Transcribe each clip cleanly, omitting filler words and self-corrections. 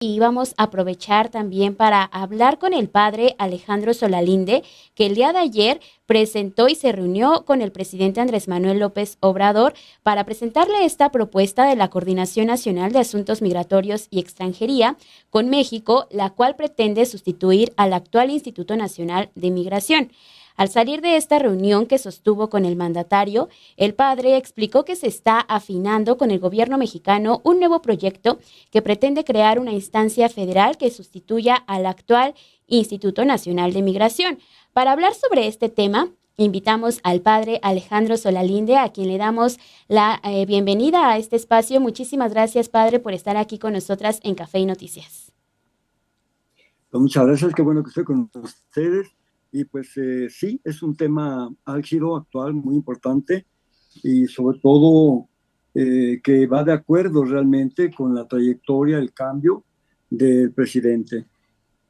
Y vamos a aprovechar también para hablar con el padre Alejandro Solalinde, que el día de ayer presentó y se reunió con el presidente Andrés Manuel López Obrador para presentarle esta propuesta de la Coordinación Nacional de Asuntos Migratorios y Extranjería con México, la cual pretende sustituir al actual Instituto Nacional de Migración. Al salir de esta reunión que sostuvo con el mandatario, el padre explicó que se está afinando con el gobierno mexicano un nuevo proyecto que pretende crear una instancia federal que sustituya al actual Instituto Nacional de Migración. Para hablar sobre este tema, invitamos al padre Alejandro Solalinde, a quien le damos la bienvenida a este espacio. Muchísimas gracias, padre, por estar aquí con nosotras en Café y Noticias. Pues muchas gracias, qué bueno que estoy con ustedes. Y pues sí, es un tema álgido, actual, muy importante y sobre todo que va de acuerdo realmente con la trayectoria, el cambio del presidente.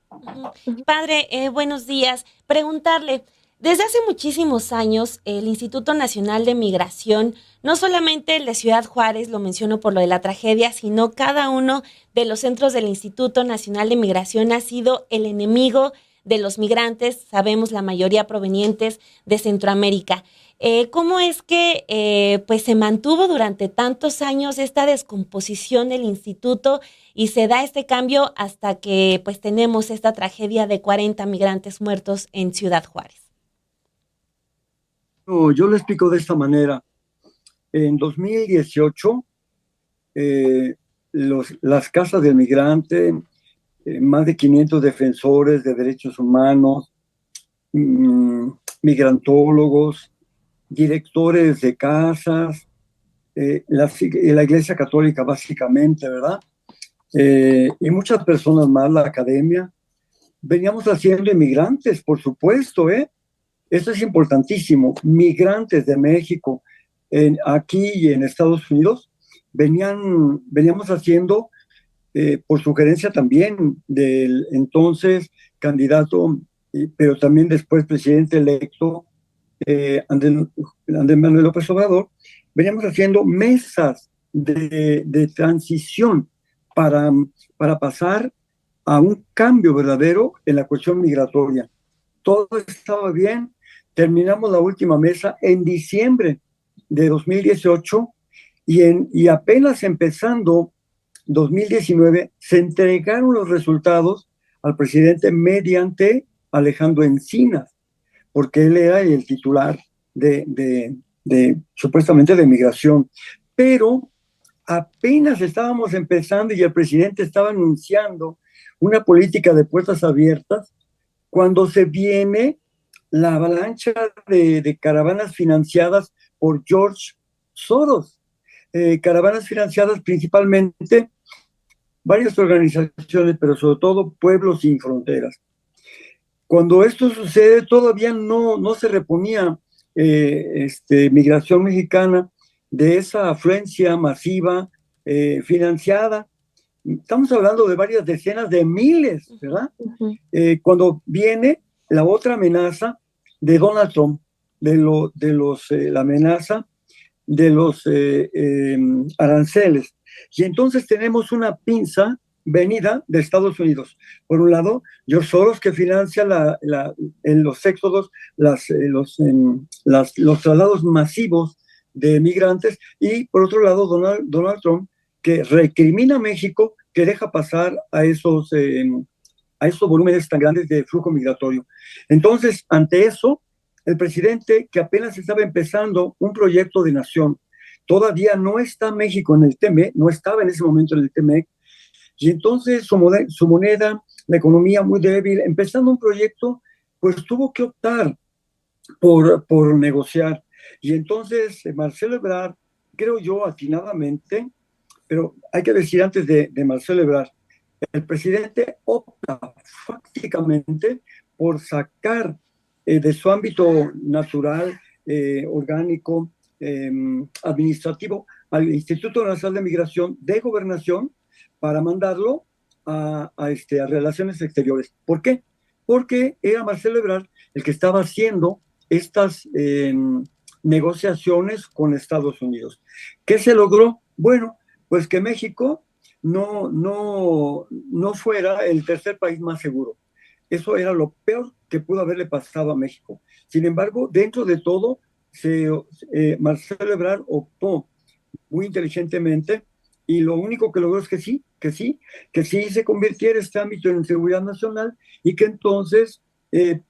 Ujú. Padre, buenos días. Preguntarle, desde hace muchísimos años, el Instituto Nacional de Migración, no solamente el de Ciudad Juárez, lo menciono por lo de la tragedia, sino cada uno de los centros del Instituto Nacional de Migración ha sido el enemigo de los migrantes, sabemos la mayoría provenientes de Centroamérica. ¿Cómo es que pues se mantuvo durante tantos años esta descomposición del instituto y se da este cambio hasta que pues tenemos esta tragedia de 40 migrantes muertos en Ciudad Juárez? No, yo lo explico de esta manera. En 2018, eh, las casas del migrante, más de 500 defensores de derechos humanos, mm, migrantólogos, directores de casas, la Iglesia Católica básicamente, ¿verdad? Y muchas personas más, la academia, veníamos haciendo inmigrantes, por supuesto, ¿eh? Esto es importantísimo. Migrantes de México, aquí y en Estados Unidos, veníamos haciendo, por sugerencia también del entonces candidato, pero también después presidente electo, Andrés Manuel López Obrador, veníamos haciendo mesas de transición para, para pasar a un cambio verdadero en la cuestión migratoria. Todo estaba bien. Terminamos la última mesa en diciembre de 2018 y apenas empezando 2019 se entregaron los resultados al presidente mediante Alejandro Encinas, porque él era el titular supuestamente de migración. Pero apenas estábamos empezando y el presidente estaba anunciando una política de puertas abiertas cuando se viene la avalancha de caravanas financiadas por George Soros, caravanas financiadas principalmente varias organizaciones, pero sobre todo Pueblos Sin Fronteras. Cuando esto sucede, todavía no se reponía migración mexicana de esa afluencia masiva financiada. Estamos hablando de varias decenas de miles, ¿verdad? Cuando viene la otra amenaza de Donald Trump, la amenaza de los aranceles. Y entonces tenemos una pinza venida de Estados Unidos. Por un lado, George Soros, que financia en los éxodos, los traslados masivos de migrantes, y por otro lado, Donald Trump, que recrimina a México, que deja pasar a esos volúmenes tan grandes de flujo migratorio. Entonces, ante eso, el presidente, que apenas estaba empezando un proyecto de nación, todavía no está México en el TME, no estaba en ese momento en el TME, y entonces su moneda, la economía muy débil, empezando un proyecto, pues tuvo que optar por negociar. Y entonces Marcelo Ebrard, creo yo atinadamente, pero hay que decir antes de Marcelo Ebrard, el presidente opta prácticamente por sacar de su ámbito natural, orgánico, administrativo, al Instituto Nacional de Migración de Gobernación para mandarlo a Relaciones Exteriores. ¿Por qué? Porque era Marcelo Ebrard el que estaba haciendo estas negociaciones con Estados Unidos. ¿Qué se logró? Bueno, pues que México no fuera el tercer país más seguro. Eso era lo peor que pudo haberle pasado a México. Sin embargo, dentro de todo, Marcelo Ebrard optó muy inteligentemente y lo único que logró es que sí se convirtiera este ámbito en seguridad nacional y que entonces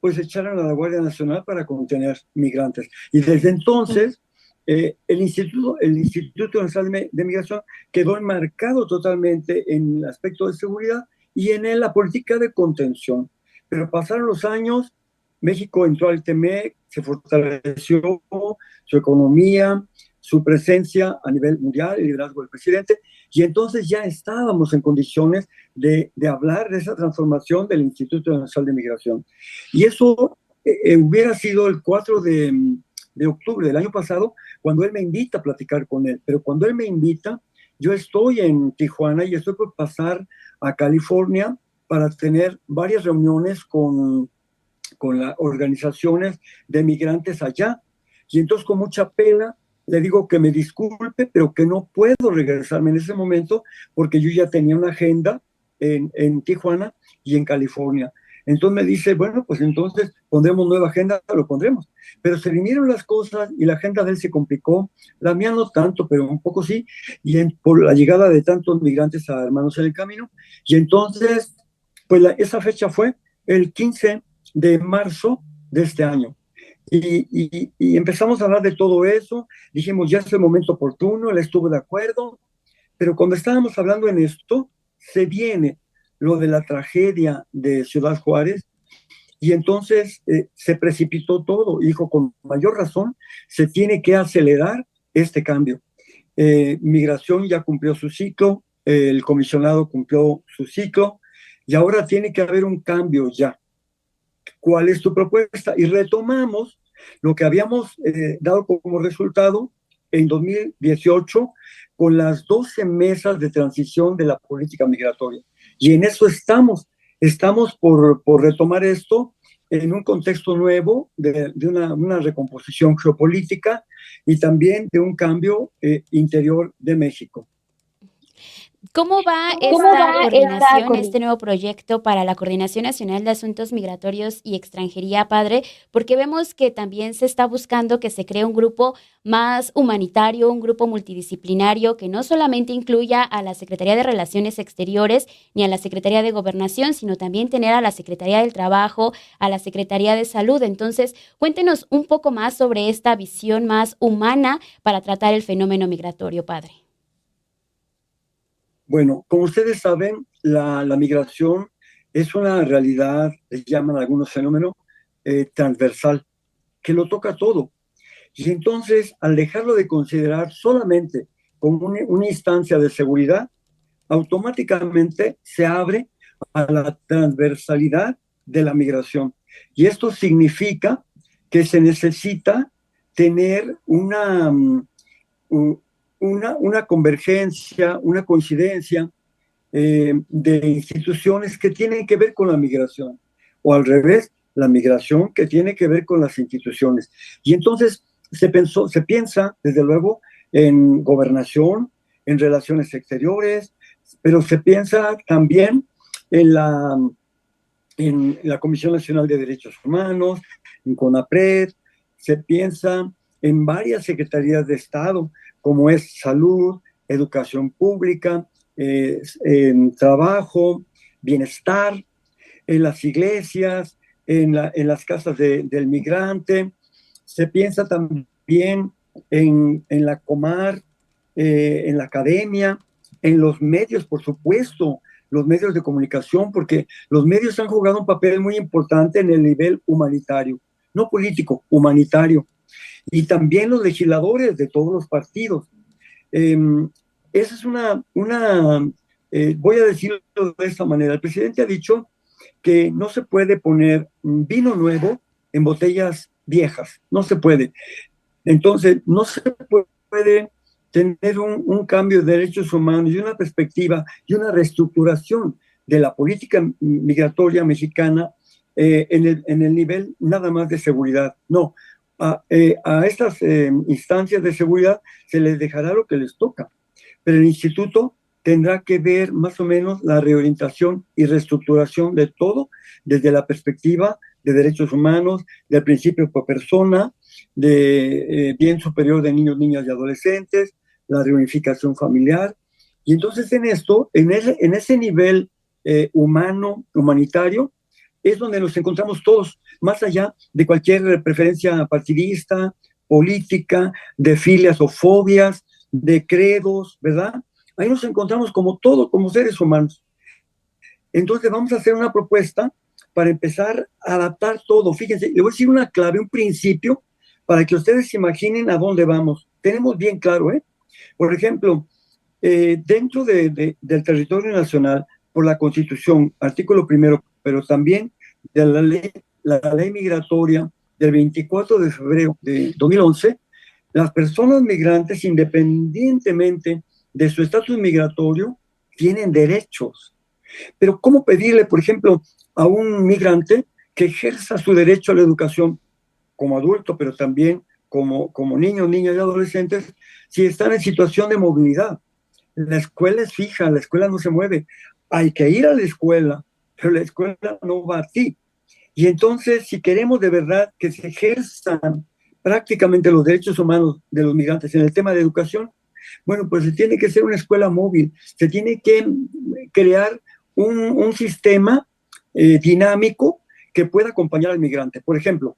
pues echaran a la Guardia Nacional para contener migrantes. Y desde entonces el Instituto Nacional de Migración quedó enmarcado totalmente en el aspecto de seguridad y en la política de contención. Pero pasaron los años, México entró al TEMEC, se fortaleció su economía, su presencia a nivel mundial, el liderazgo del presidente, y entonces ya estábamos en condiciones de hablar de esa transformación del Instituto Nacional de Migración. Y eso hubiera sido el 4 de octubre del año pasado, cuando él me invita a platicar con él. Pero cuando él me invita, yo estoy en Tijuana y estoy por pasar a California para tener varias reuniones con las organizaciones de migrantes allá. Y entonces con mucha pena le digo que me disculpe, pero que no puedo regresarme en ese momento porque yo ya tenía una agenda en Tijuana y en California. Entonces me dice, bueno, pues entonces pondremos nueva agenda, lo pondremos. Pero se vinieron las cosas y la agenda de él se complicó, la mía no tanto, pero un poco sí, y por la llegada de tantos migrantes a Hermanos en el Camino. Y entonces, pues esa fecha fue el 15 de marzo de este año. Y empezamos a hablar de todo eso, dijimos, ya es el momento oportuno, él estuvo de acuerdo, pero cuando estábamos hablando en esto, se viene lo de la tragedia de Ciudad Juárez, y entonces se precipitó todo, dijo, con mayor razón, se tiene que acelerar este cambio. Migración ya cumplió su ciclo, el comisionado cumplió su ciclo, y ahora tiene que haber un cambio ya. ¿Cuál es tu propuesta? Y retomamos lo que habíamos dado como resultado en 2018 con las 12 mesas de transición de la política migratoria. Y en eso estamos por retomar esto en un contexto nuevo de una recomposición geopolítica y también de un cambio interior de México. ¿Cómo va esta coordinación, este nuevo proyecto para la Coordinación Nacional de Asuntos Migratorios y Extranjería, padre? Porque vemos que también se está buscando que se cree un grupo más humanitario, un grupo multidisciplinario que no solamente incluya a la Secretaría de Relaciones Exteriores ni a la Secretaría de Gobernación, sino también tener a la Secretaría del Trabajo, a la Secretaría de Salud. Entonces, cuéntenos un poco más sobre esta visión más humana para tratar el fenómeno migratorio, padre. Bueno, como ustedes saben, la migración es una realidad, les llaman algunos fenómenos, transversal, que lo toca todo. Y entonces, al dejarlo de considerar solamente como una instancia de seguridad, automáticamente se abre a la transversalidad de la migración. Y esto significa que se necesita tener una convergencia, una coincidencia de instituciones que tienen que ver con la migración, o al revés, la migración que tiene que ver con las instituciones. Y entonces se piensa, desde luego, en gobernación, en relaciones exteriores, pero se piensa también en la Comisión Nacional de Derechos Humanos, en CONAPRED, se piensa en varias secretarías de Estado, como es salud, educación pública, en trabajo, bienestar, en las iglesias, en las casas del migrante. Se piensa también en la Comar, en la academia, en los medios, por supuesto, los medios de comunicación, porque los medios han jugado un papel muy importante en el nivel humanitario, no político, humanitario. Y también los legisladores de todos los partidos. Esa es voy a decirlo de esta manera, el presidente ha dicho que no se puede poner vino nuevo en botellas viejas, no se puede. Entonces, no se puede tener un cambio de derechos humanos y una perspectiva y una reestructuración de la política migratoria mexicana en el nivel nada más de seguridad. No, a estas instancias de seguridad se les dejará lo que les toca, pero el instituto tendrá que ver más o menos la reorientación y reestructuración de todo desde la perspectiva de derechos humanos, del principio por persona, de bien superior de niños, niñas y adolescentes, la reunificación familiar. Y entonces en ese nivel humano, humanitario, es donde nos encontramos todos, más allá de cualquier preferencia partidista, política, de filias o fobias, de credos, ¿verdad? Ahí nos encontramos como todos, como seres humanos. Entonces vamos a hacer una propuesta para empezar a adaptar todo. Fíjense, le voy a decir una clave, un principio, para que ustedes se imaginen a dónde vamos. Tenemos bien claro, ¿eh? Por ejemplo, dentro del territorio nacional, por la Constitución, artículo primero, pero también de la ley migratoria del 24 de febrero de 2011, las personas migrantes, independientemente de su estatus migratorio, tienen derechos. Pero ¿cómo pedirle, por ejemplo, a un migrante que ejerza su derecho a la educación como adulto, pero también como niños, niñas y adolescentes, si están en situación de movilidad? La escuela es fija, la escuela no se mueve. Hay que ir a la escuela, pero la escuela no va a ti. Y entonces, si queremos de verdad que se ejerzan prácticamente los derechos humanos de los migrantes en el tema de educación, bueno, pues se tiene que ser una escuela móvil, se tiene que crear un sistema dinámico que pueda acompañar al migrante. Por ejemplo,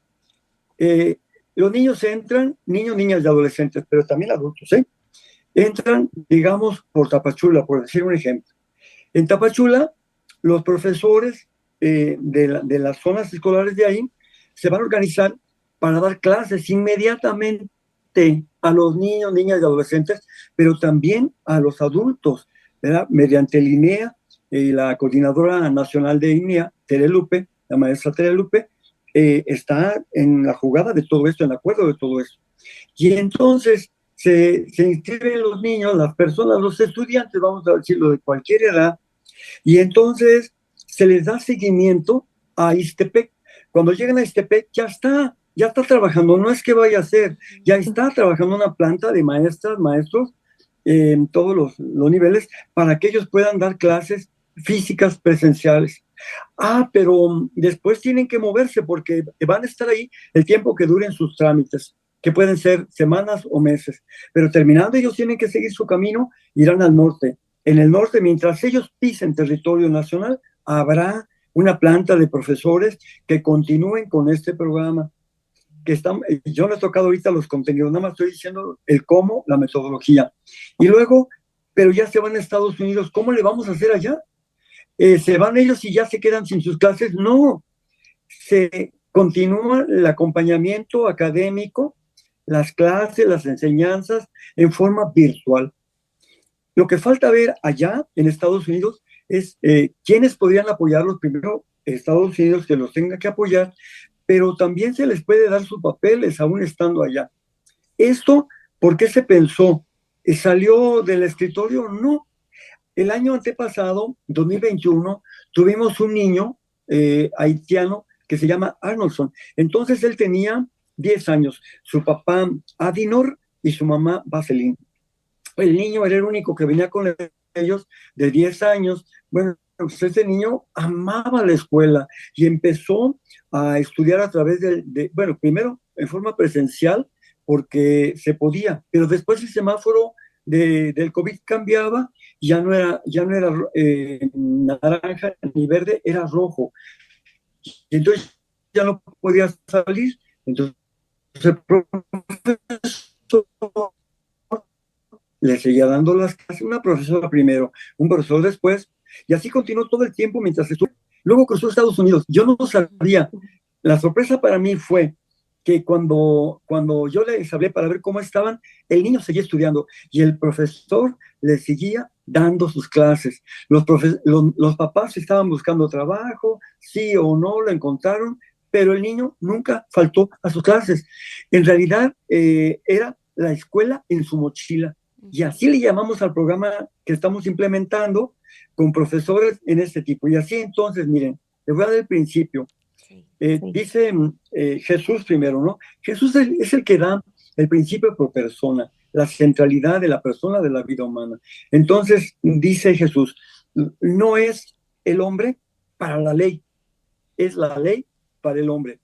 eh, los niños entran, niños, niñas y adolescentes, pero también adultos, ¿eh? Entran, digamos, por Tapachula, por decir un ejemplo. En Tapachula, los profesores de las zonas escolares de ahí se van a organizar para dar clases inmediatamente a los niños, niñas y adolescentes, pero también a los adultos, ¿verdad? Mediante el INEA, la coordinadora nacional de INEA, Tere Lupe, la maestra Tere Lupe, está en la jugada de todo esto, en el acuerdo de todo esto. Y entonces se inscriben los niños, las personas, los estudiantes, vamos a decirlo, de cualquier edad, y entonces se les da seguimiento a Ixtepec. Cuando llegan a Ixtepec, ya está trabajando, no es que vaya a ser, ya está trabajando una planta de maestras, maestros, en todos los niveles, para que ellos puedan dar clases físicas presenciales. Pero después tienen que moverse porque van a estar ahí el tiempo que duren sus trámites, que pueden ser semanas o meses. Pero terminando, ellos tienen que seguir su camino, irán al norte. En el norte, mientras ellos pisen territorio nacional, habrá una planta de profesores que continúen con este programa. Yo no he tocado ahorita los contenidos, nada más estoy diciendo el cómo, la metodología. Y luego, pero ya se van a Estados Unidos, ¿cómo le vamos a hacer allá? ¿Se van ellos y ya se quedan sin sus clases? No, se continúa el acompañamiento académico, las clases, las enseñanzas en forma virtual. Lo que falta ver allá en Estados Unidos es quiénes podrían apoyarlos. Primero, Estados Unidos que los tenga que apoyar, pero también se les puede dar sus papeles aún estando allá. ¿Esto por qué se pensó? ¿Salió del escritorio? No. El año antepasado, 2021, tuvimos un niño haitiano que se llama Arnoldson. Entonces él tenía 10 años, su papá Adinor y su mamá Vaseline. El niño era el único que venía con ellos de 10 años. Bueno, pues ese niño amaba la escuela y empezó a estudiar a través bueno, primero en forma presencial porque se podía, pero después el semáforo del COVID cambiaba y ya no era naranja ni verde, era rojo. Y entonces ya no podía salir. Entonces el profesor le seguía dando las clases, una profesora primero, un profesor después, y así continuó todo el tiempo mientras estuvo. Luego cruzó a Estados Unidos. Yo no sabía. La sorpresa para mí fue que cuando yo les hablé para ver cómo estaban, el niño seguía estudiando y el profesor le seguía dando sus clases. Los papás estaban buscando trabajo, sí o no, lo encontraron, pero el niño nunca faltó a sus clases. En realidad, era la escuela en su mochila. Y así le llamamos al programa que estamos implementando con profesores en este tipo. Y así entonces, miren, les voy a dar el principio. Dice Jesús primero, ¿no? Jesús es el que da el principio por persona. la centralidad de la persona, de la vida humana. Entonces, dice Jesús, no es el hombre para la ley, es la ley para el hombre.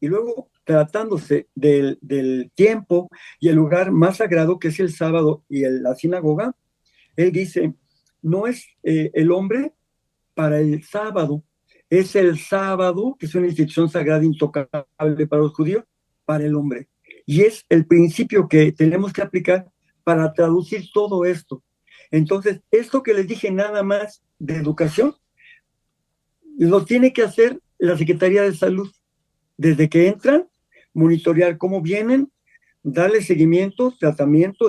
Y luego, tratándose del tiempo y el lugar más sagrado, que es el sábado y la sinagoga, él dice, no es el hombre para el sábado, es el sábado, que es una institución sagrada intocable para los judíos, para el hombre. Y es el principio que tenemos que aplicar para traducir todo esto. Entonces, esto que les dije nada más de educación, lo tiene que hacer la Secretaría de Salud. Desde que entran, monitorear cómo vienen, darle seguimiento, tratamiento,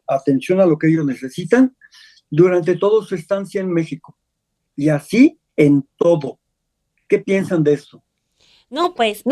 atención a lo que ellos necesitan durante toda su estancia en México. Y así en todo. ¿Qué piensan de esto? No, pues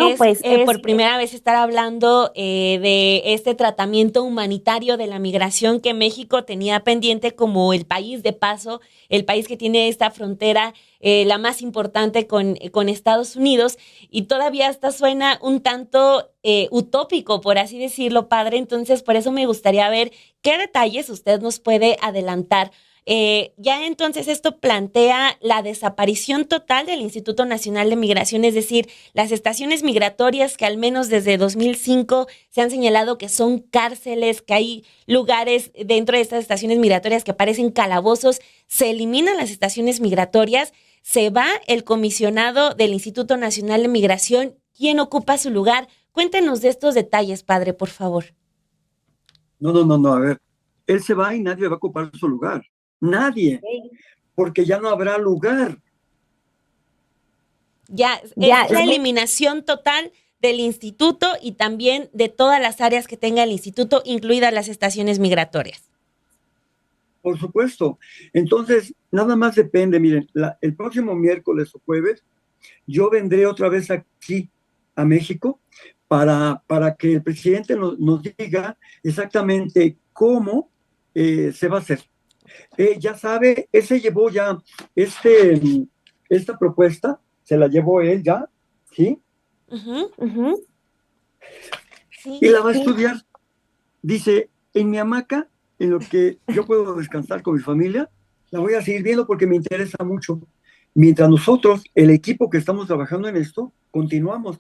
es por primera vez estar hablando de este tratamiento humanitario de la migración que México tenía pendiente como el país de paso, el país que tiene esta frontera, la más importante con Estados Unidos, y todavía hasta suena un tanto utópico, por así decirlo, padre. Entonces, por eso me gustaría ver qué detalles usted nos puede adelantar. Ya entonces esto plantea la desaparición total del Instituto Nacional de Migración, es decir, las estaciones migratorias que al menos desde 2005 se han señalado que son cárceles, que hay lugares dentro de estas estaciones migratorias que parecen calabozos. Se eliminan las estaciones migratorias, se va el comisionado del Instituto Nacional de Migración. ¿Quién ocupa su lugar? Cuéntenos de estos detalles, padre, por favor. No, a ver, él se va y nadie va a ocupar su lugar. Nadie, porque ya no habrá lugar. Ya es la eliminación total del instituto y también de todas las áreas que tenga el instituto, incluidas las estaciones migratorias. Por supuesto. Entonces, nada más depende. Miren, el próximo miércoles o jueves, yo vendré otra vez aquí a México para que el presidente nos diga exactamente cómo se va a hacer. Ya sabe, él se llevó ya esta propuesta, se la llevó él ya, ¿sí? Sí, y la va a estudiar. Dice, en mi hamaca, en lo que yo puedo descansar con mi familia, la voy a seguir viendo porque me interesa mucho. Mientras nosotros, el equipo que estamos trabajando en esto, continuamos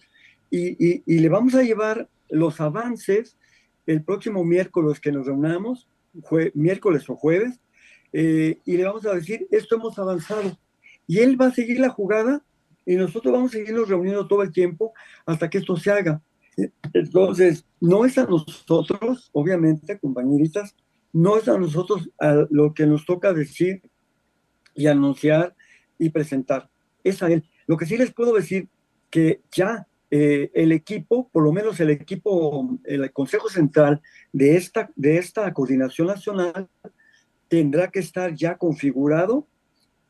y le vamos a llevar los avances el próximo miércoles que nos reunamos, miércoles o jueves, y le vamos a decir, esto hemos avanzado. Y él va a seguir la jugada y nosotros vamos a seguirnos reuniendo todo el tiempo hasta que esto se haga. Entonces, no es a nosotros, obviamente, compañeritas, no es a nosotros a lo que nos toca decir y anunciar y presentar, es a él. Lo que sí les puedo decir que ya el equipo, por lo menos el Consejo Central de esta coordinación nacional, tendrá que estar ya configurado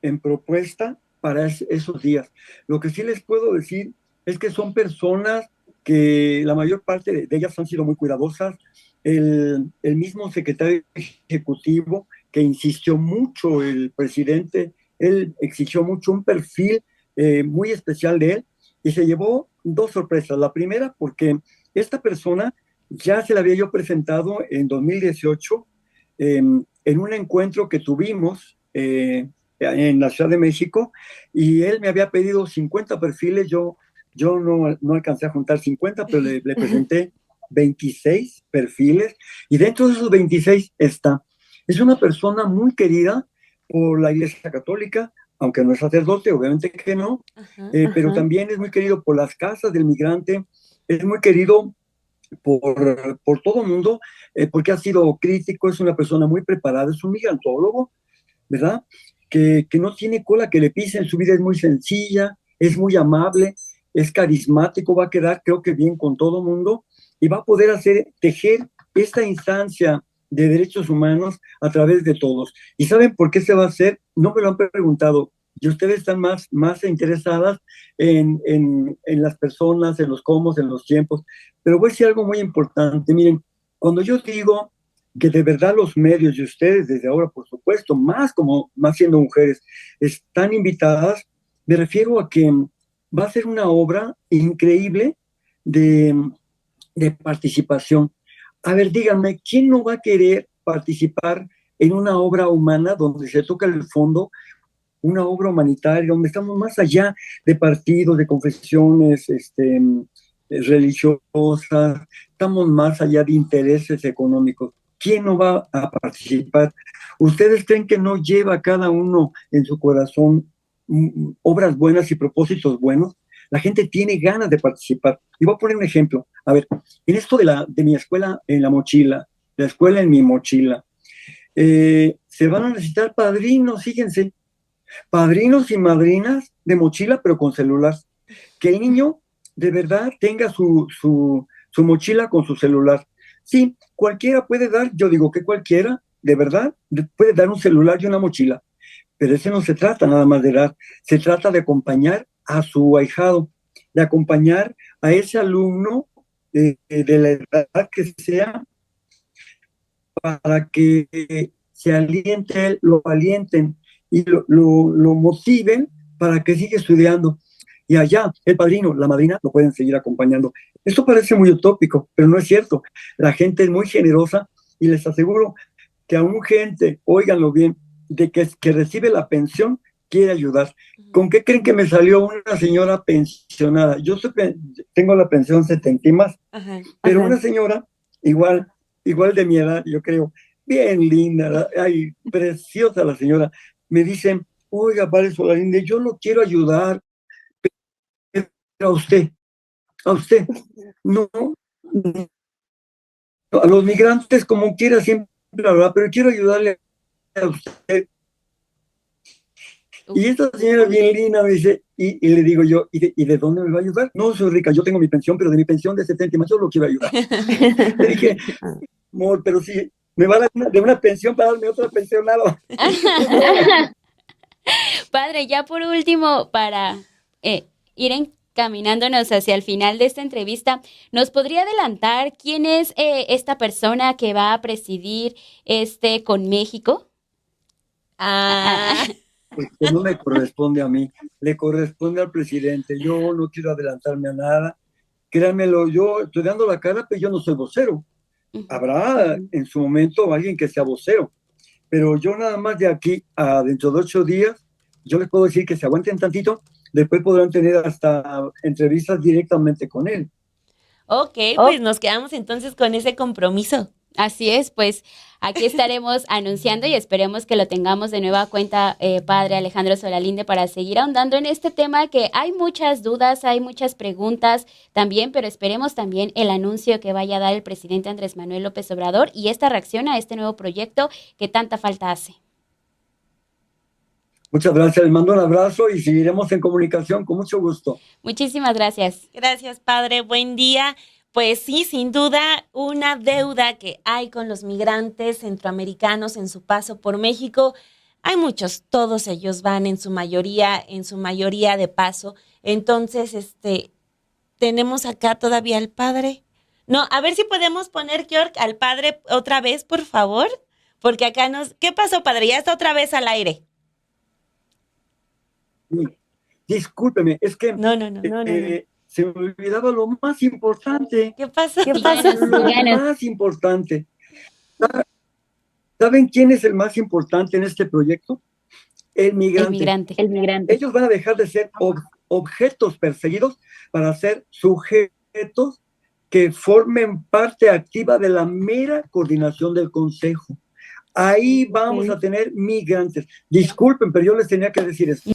en propuesta para esos días. Lo que sí les puedo decir es que son personas que la mayor parte de ellas han sido muy cuidadosas. El mismo secretario ejecutivo que insistió mucho, el presidente, él exigió mucho un perfil muy especial de él y se llevó dos sorpresas. La primera, porque esta persona ya se la había yo presentado en 2018 en un encuentro que tuvimos en la Ciudad de México, y él me había pedido 50 perfiles. Yo no alcancé a juntar 50, pero le presenté 26 perfiles, y dentro de esos 26 es una persona muy querida por la Iglesia Católica, aunque no es sacerdote, obviamente que no, pero también es muy querido por las casas del migrante, es muy querido por todo el mundo, porque ha sido crítico, es una persona muy preparada, es un migrantólogo, ¿verdad? Que no tiene cola que le pisen, su vida es muy sencilla, es muy amable, es carismático, va a quedar creo que bien con todo el mundo y va a poder tejer esta instancia de derechos humanos a través de todos. ¿Y saben por qué se va a hacer? No me lo han preguntado, y ustedes están más interesadas en las personas, en los cómo, en los tiempos, pero voy a decir algo muy importante. Miren, cuando yo digo que de verdad los medios y ustedes desde ahora, por supuesto, más siendo mujeres, están invitadas, me refiero a que va a ser una obra increíble de participación. A ver, díganme, ¿quién no va a querer participar en una obra humana donde se toca el fondo, una obra humanitaria, donde estamos más allá de partidos, de confesiones religiosas, estamos más allá de intereses económicos? ¿Quién no va a participar? ¿Ustedes creen que no lleva cada uno en su corazón obras buenas y propósitos buenos? La gente tiene ganas de participar. Y voy a poner un ejemplo. A ver, en esto de mi escuela en la mochila, la escuela en mi mochila, se van a necesitar padrinos, fíjense, padrinos y madrinas de mochila, pero con celular. Que el niño de verdad tenga su mochila con su celular. Sí, cualquiera puede dar, yo digo que cualquiera, de verdad, puede dar un celular y una mochila, pero ese no se trata nada más de dar, se trata de acompañar a su ahijado, de acompañar a ese alumno de la edad que sea, para que se aliente él, lo alienten y lo motiven para que siga estudiando. Y allá, el padrino, la madrina, lo pueden seguir acompañando. Esto parece muy utópico, pero no es cierto. La gente es muy generosa y les aseguro que aún gente, óiganlo bien, de que recibe la pensión, quiere ayudar. ¿Con qué creen que me salió una señora pensionada? Yo tengo la pensión 70 y más, pero una señora igual de mi edad, yo creo, bien linda, ay, preciosa la señora, me dicen, oiga, padre Solalinde, yo lo quiero ayudar, pero a usted, no, a los migrantes como quiera siempre, ¿verdad? Pero quiero ayudarle a usted. Y esta señora bien linda me dice, y le digo yo, ¿y de dónde me va a ayudar? No, soy rica, yo tengo mi pensión, pero de mi pensión de 70 más yo lo quiero ayudar. Le dije, amor, pero si me va a dar de una pensión para darme otra pensionado. Padre, ya por último, para ir encaminándonos hacia el final de esta entrevista, ¿nos podría adelantar quién es esta persona que va a presidir con México? Pues que no me corresponde a mí, le corresponde al presidente. Yo no quiero adelantarme a nada. Créanmelo, yo estoy dando la cara, pero yo no soy vocero. Habrá en su momento alguien que sea vocero, pero yo nada más de aquí a dentro de 8 días, yo les puedo decir que se aguanten tantito, después podrán tener hasta entrevistas directamente con él. Ok, pues nos quedamos entonces con ese compromiso. Así es, pues aquí estaremos anunciando y esperemos que lo tengamos de nueva cuenta, padre Alejandro Solalinde, para seguir ahondando en este tema, que hay muchas dudas, hay muchas preguntas también, pero esperemos también el anuncio que vaya a dar el presidente Andrés Manuel López Obrador y esta reacción a este nuevo proyecto que tanta falta hace. Muchas gracias, les mando un abrazo y seguiremos en comunicación con mucho gusto. Muchísimas gracias. Gracias, padre, buen día. Pues sí, sin duda, una deuda que hay con los migrantes centroamericanos en su paso por México. Hay muchos, todos ellos van en su mayoría de paso. Entonces, tenemos acá todavía al padre. No, a ver si podemos poner, Georg, al padre otra vez, por favor. Porque acá ¿Qué pasó, padre? Ya está otra vez al aire. Discúlpeme, es que No. se me olvidaba lo más importante. ¿Qué pasó? ¿Qué pasa? Lo más importante. ¿Saben quién es el más importante en este proyecto? El migrante. El migrante. Ellos van a dejar de ser objetos perseguidos para ser sujetos que formen parte activa de la mera coordinación del Consejo. Ahí vamos a tener migrantes. Disculpen, pero yo les tenía que decir esto.